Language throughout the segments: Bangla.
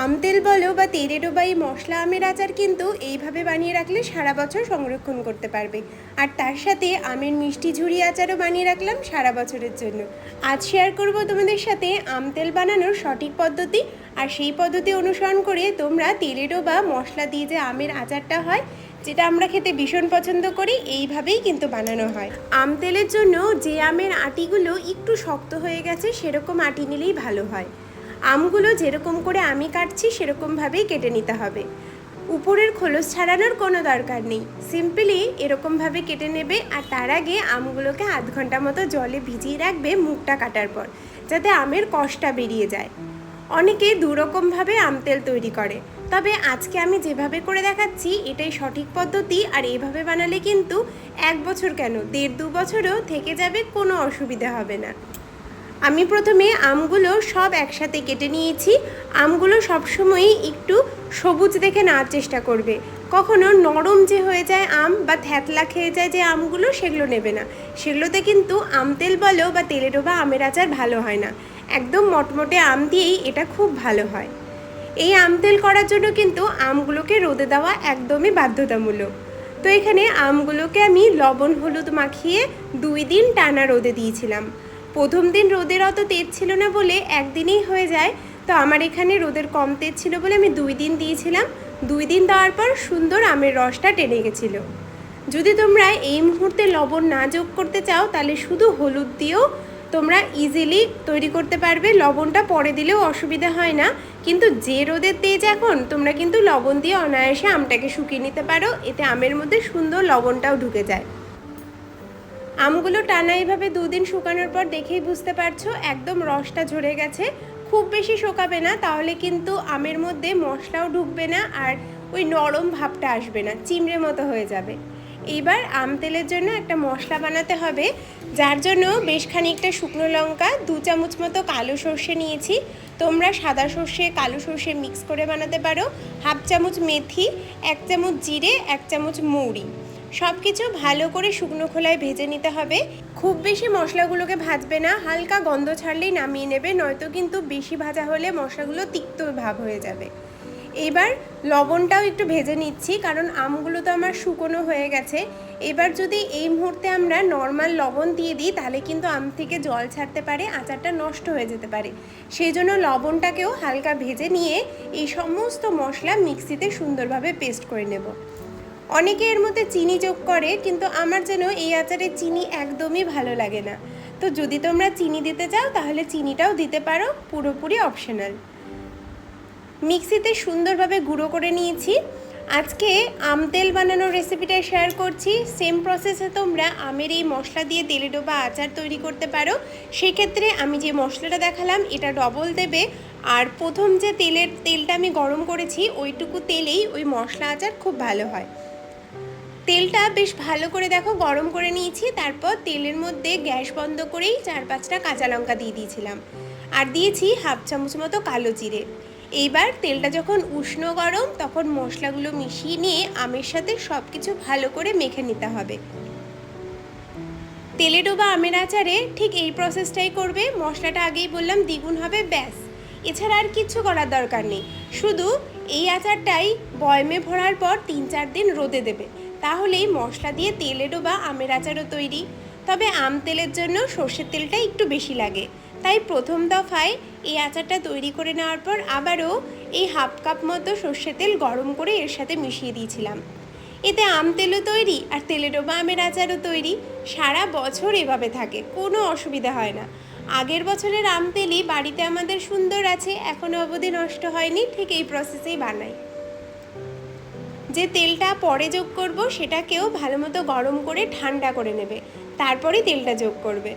আম তেল বলো বা তেলেরও বা এই মশলা আমের আচার কিন্তু এইভাবে বানিয়ে রাখলে সারা বছর সংরক্ষণ করতে পারবে। আর তার সাথে আমের মিষ্টি ঝুরি আচারও বানিয়ে রাখলাম সারা বছরের জন্য। আজ শেয়ার করব তোমাদের সাথে আম তেল বানানোর সঠিক পদ্ধতি, আর সেই পদ্ধতি অনুসরণ করে তোমরা তেলেরও বা মশলা দিয়ে যে আমের আচারটা হয়, যেটা আমরা খেতে ভীষণ পছন্দ করি, এইভাবেই কিন্তু বানানো হয়। আম তেলের জন্য যে আমের আটিগুলো একটু শক্ত হয়ে গেছে সেরকম আটি নিলেই ভালো হয়। আমগুলো যেরকম করে আমি কাটছি সেরকমভাবেই কেটে নিতে হবে। উপরের খোলস ছাড়ানোর কোনো দরকার নেই, সিম্পলি এরকমভাবে কেটে নেবে। আর তার আগে আমগুলোকে আধ ঘন্টা মতো জলে ভিজিয়ে রাখবে মুখটা কাটার পর, যাতে আমের কষটা বেরিয়ে যায়। অনেকে দুরকমভাবে আম তেল তৈরি করে, তবে আজকে আমি যেভাবে করে দেখাচ্ছি এটাই সঠিক পদ্ধতি। আর এইভাবে বানালে কিন্তু 1 বছর কেন 1.5-2 বছরও থেকে যাবে, কোনো অসুবিধা হবে না। আমি প্রথমে আমগুলো সব একসাথে কেটে নিয়েছি। আমগুলো সবসময়ই একটু সবুজ দেখে নেওয়ার চেষ্টা করবে, কখনো নরম যে হয়ে যায় আম বা থ্যাতলা খেয়ে যায় যে আমগুলো, সেগুলো নেবে না। সেগুলোতে কিন্তু আম তেল বলো বা তেলেরও বা আমের আচার ভালো হয় না। একদম মটমটে আম দিয়েই এটা খুব ভালো হয়। এই আম তেল করার জন্য কিন্তু আমগুলোকে রোদে দেওয়া একদমই বাধ্যতামূলক। তো এখানে আমগুলোকে আমি লবণ হলুদ মাখিয়ে 2 দিন টানা রোদে দিয়েছিলাম। প্রথম দিন রোদের অত তেজ ছিল না বলে একদিনেই হয়ে যায়, তো আমার এখানে রোদের কম তেজ ছিল বলে আমি 2 দিন দিয়েছিলাম। 2 দিন দেওয়ার পর সুন্দর আমের রসটা টেনে গেছিলো। যদি তোমরা এই মুহূর্তে লবণ না যোগ করতে চাও, তাহলে শুধু হলুদ দিয়েও তোমরা ইজিলি তৈরি করতে পারবে। লবণটা পরে দিলেও অসুবিধা হয় না, কিন্তু যে রোদের তেজ এখন, তোমরা কিন্তু লবণ দিয়ে অনায়াসে আমটাকে শুকিয়ে নিতে পারো, এতে আমের মধ্যে সুন্দর লবণটাও ঢুকে যায়। আমগুলো টানা এইভাবে 2 দিন শুকানোর পর দেখেই বুঝতে পারছো একদম রসটা ঝরে গেছে। খুব বেশি শুকাবে না, তাহলে কিন্তু আমের মধ্যে মশলাও ঢুকবে না আর ওই নরম ভাবটা আসবে না, চিমড়ে মতো হয়ে যাবে। এইবার আম তেলের জন্য একটা মশলা বানাতে হবে, যার জন্য বেশ খানিকটা শুকনো লঙ্কা, 2 চামচ মতো কালো সর্ষে নিয়েছি। তোমরা সাদা সর্ষে কালো সর্ষে মিক্স করে বানাতে পারো। 1/2 চামচ মেথি, 1 চামচ জিরে, 1 চামচ মৌরি, সব কিছু ভালো করে শুকনো খোলায় ভেজে নিতে হবে। খুব বেশি মশলাগুলোকে ভাজবে না, হালকা গন্ধ ছাড়লেই নামিয়ে নেবে, নয়তো কিন্তু বেশি ভাজা হলে মশলাগুলো তিক্ত ভাব হয়ে যাবে। এবার লবণটাও একটু ভেজে নিচ্ছি, কারণ আমগুলো তো আমার শুকনো হয়ে গেছে। এবার যদি এই মুহূর্তে আমরা নর্মাল লবণ দিয়ে দিই, তাহলে কিন্তু আম থেকে জল ছাড়তে পারে, আচারটা নষ্ট হয়ে যেতে পারে। সেই জন্য লবণটাকেও হালকা ভেজে নিয়ে এই সমস্ত মশলা মিক্সিতে সুন্দরভাবে পেস্ট করে নেব। অনেকে এর মধ্যে চিনি যোগ করে, কিন্তু আমার যেন এই আচারে চিনি একদমই ভালো লাগে না। তো যদি তোমরা চিনি দিতে চাও তাহলে চিনিটাও দিতে পারো, পুরোপুরি অপশনাল। মিক্সিতে সুন্দরভাবে গুঁড়ো করে নিয়েছি। আজকে আম তেল বানানোর রেসিপিটা শেয়ার করছি। সেম প্রসেসে তোমরা আমের এই মশলা দিয়ে তেলেডো বা আচার তৈরি করতে পারো। সেক্ষেত্রে আমি যে মশলাটা দেখালাম এটা ডবল দেবে, আর প্রথম যে তেলটা আমি গরম করেছি ওইটুকু তেলেই ওই মশলা আচার খুব ভালো হয়। তেলটা বেশ ভালো করে দেখো গরম করে নিয়েছি। তারপর তেলের মধ্যে গ্যাস বন্ধ করেই 4-5টা কাঁচা লঙ্কা দিয়ে দিয়েছিলাম, আর দিয়েছি 1/2 চামচ মতো কালো জিরে। এইবার তেলটা যখন উষ্ণ গরম, তখন মশলাগুলো মিশিয়ে নিয়ে আমের সাথে সব কিছু ভালো করে মেখে নিতে হবে। তেলে ডোবা আমের আচারে ঠিক এই প্রসেসটাই করবে। মশলাটা আগেই বললাম দ্বিগুণ হবে, ব্যাস। এছাড়া আর কিছু করার দরকার নেই, শুধু এই আচারটাই বয়মে ভরার পর 3-4 দিন রোদে দেবে, তাহলেই মশলা দিয়ে তেলে ডোবা আমের আচারও তৈরি। তবে আম তেলের জন্য সর্ষের তেলটা একটু বেশি লাগে, তাই প্রথম দফায় এই আচারটা তৈরি করে নেওয়ার পর আবারও এই 1/2 কাপ মতো সর্ষের তেল গরম করে এর সাথে মিশিয়ে দিয়েছিলাম। এতে আম তেলও তৈরি আর তেলে ডোবা আমের আচারও তৈরি। সারা বছর এভাবে থাকে, কোনো অসুবিধা হয় না। আগের বছরের আম তেলই বাড়িতে আমাদের সুন্দর আছে, এখনো অবধি নষ্ট হয়নি। ঠিক এই প্রসেসেই বানাই। যে তেলটা পরে যোগ করব সেটাকেও ভালো মতো গরম করে ঠান্ডা করে নেবে, তারপরেই তেলটা যোগ করবে।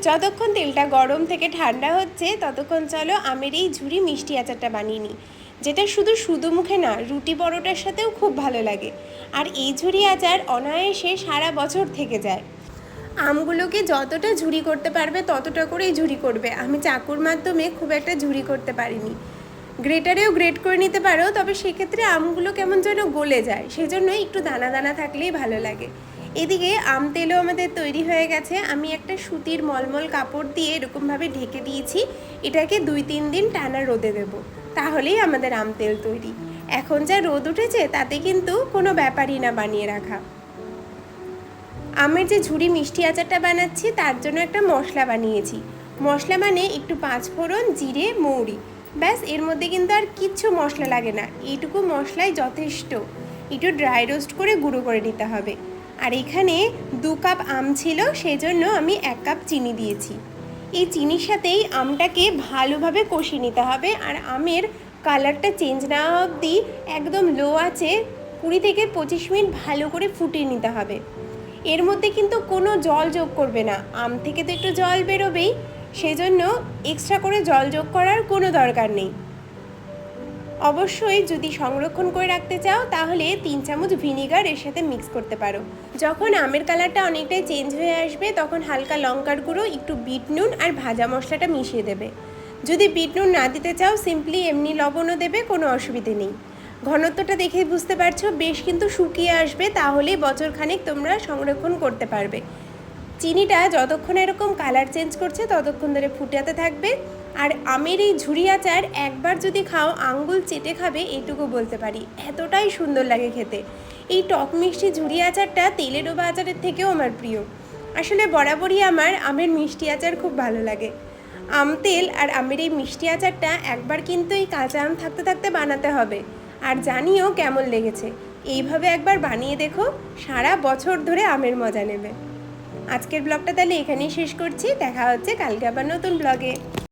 যতক্ষণ তেলটা গরম থেকে ঠান্ডা হচ্ছে ততক্ষণ চলো আমের এই ঝুরি মিষ্টি আচারটা বানিয়ে নিই, যেটা শুধু মুখে না, রুটি পরোটার সাথেও খুব ভালো লাগে। আর এই ঝুরি আচার অনায়াসে সারা বছর থেকে যায়। আমগুলোকে যতটা ঝুরি করতে পারবে ততটা করেই ঝুরি করবে। আমি চাকুর মাধ্যমে খুব একটা ঝুরি করতে পারিনি, গ্রেটারেও গ্রেট করে নিতে পারো, তবে সেক্ষেত্রে আমগুলো কেমন যেন গলে যায়, সেজন্য একটু দানা দানা থাকলেই ভালো লাগে। এদিকে আম তেলও আমাদের তৈরি হয়ে গেছে। আমি একটা সুতির মলমল কাপড় দিয়ে এরকমভাবে ঢেকে দিয়েছি। এটাকে 2-3 দিন টানা রোদে দেব, তাহলেই আমাদের আম তেল তৈরি। এখন যা রোদ উঠেছে তাতে কিন্তু কোনো ব্যাপারই না বানিয়ে রাখা। আমের যে ঝুরি মিষ্টি আচারটা বানাচ্ছি তার জন্য একটা মশলা বানিয়েছি। মশলা মানে একটু 5 ফোড়ন, জিরে, মৌরি, ব্যাস। এর মধ্যে কিন্তু আর কিচ্ছু মশলা লাগে না, এইটুকু মশলাই যথেষ্ট। একটু ড্রাই রোস্ট করে গুঁড়ো করে নিতে হবে। আর এখানে 2 কাপ আম ছিল, সেই জন্য আমি 1 কাপ চিনি দিয়েছি। এই চিনির সাথেই আমটাকে ভালোভাবে কষিয়ে নিতে হবে। আর আমের কালারটা চেঞ্জ না হওয়া অবধি একদম লো আছে 20 থেকে 25 মিনিট ভালো করে ফুটিয়ে নিতে হবে। এর মধ্যে কিন্তু কোনো জল যোগ করবে না, আম থেকে তো একটু জল বেরোবেই, সেজন্য এক্সট্রা করে জল যোগ করার কোনো দরকার নেই। অবশ্যই যদি সংরক্ষণ করে রাখতে চাও তাহলে 3 চামচ ভিনিগার এর সাথে মিক্স করতে পারো। যখন আমের কালারটা অনেকটাই চেঞ্জ হয়ে আসবে তখন হালকা লঙ্কার গুঁড়ো, একটু বিট নুন আর ভাজা মশলাটা মিশিয়ে দেবে। যদি বিট নুন না দিতে চাও সিম্পলি এমনি লবণও দেবে, কোনো অসুবিধে নেই। ঘনত্বটা দেখে বুঝতে পারছো বেশ কিন্তু শুকিয়ে আসবে, তাহলেই বছরখানেক তোমরা সংরক্ষণ করতে পারবে। চিনিটা যতক্ষণ এরকম কালার চেঞ্জ করছে ততক্ষণ ধরে ফুটাতে থাকবে। আর আমের এই ঝুরি আচার একবার যদি খাও আঙ্গুল চেটে খাবে, এটুকু বলতে পারি, এতটাই সুন্দর লাগে খেতে। এই টক মিষ্টি ঝুরি আচারটা তেলে ডোবা আচারের থেকেও আমার প্রিয়। আসলে বরাবরই আমার আমের মিষ্টি আচার খুব ভালো লাগে। আম তেল আর আমের এই মিষ্টি আচারটা একবার কিন্তু এই কাঁচা আম থাকতে থাকতে বানাতে হবে। আর জানিও কেমন লেগেছে। এইভাবে একবার বানিয়ে দেখো, সারা বছর ধরে আমের মজা নেবে। আজকের ব্লগটা তাহলে এখানেই শেষ করছি। দেখা হচ্ছে কালকে আবার নতুন ব্লগে।